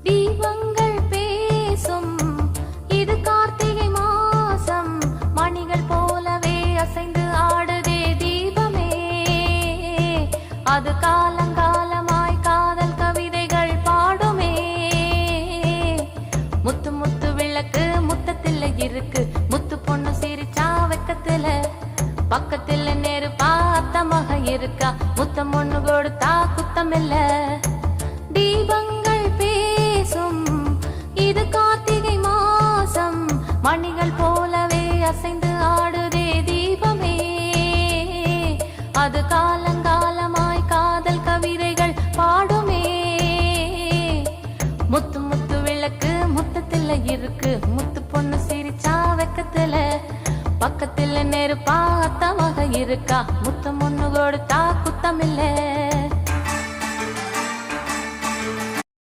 தீபங்கள் பேசும் இது கார்த்திகை மாசம், மணிகள் போலவே அசைந்து ஆடுதே தீபமே. அது காலங்காலமாய் காதல் கவிதைகள் பாடுமே. முத்து முத்து விளக்கு முத்தத்தில் இருக்கு, முத்து பொண்ணு சிரிச்சா வெக்கத்துல, பக்கத்துல நெருப்பா அத்தமாக இருக்கா, முத்தம் ஒண்ணு கொடுத்தா குத்தமில்ல. தீபங்கள் பேசும் இது கார்த்திகை மாசம், மணிகள் போலவே அசைந்து ஆடுதே தீபமே. அது காலங்காலமாய் காதல் கவிதைகள் பாடுமே. முத்து முத்து விளக்கு முத்தத்துல இருக்கு, முத்து பொண்ணு சிரிச்சா வெக்கத்துல, பக்கத்துல நெருப்பா அத்தமாக இருக்கா, முத்தம் ஒண்ணு கொடுத்தா குத்தமில்ல.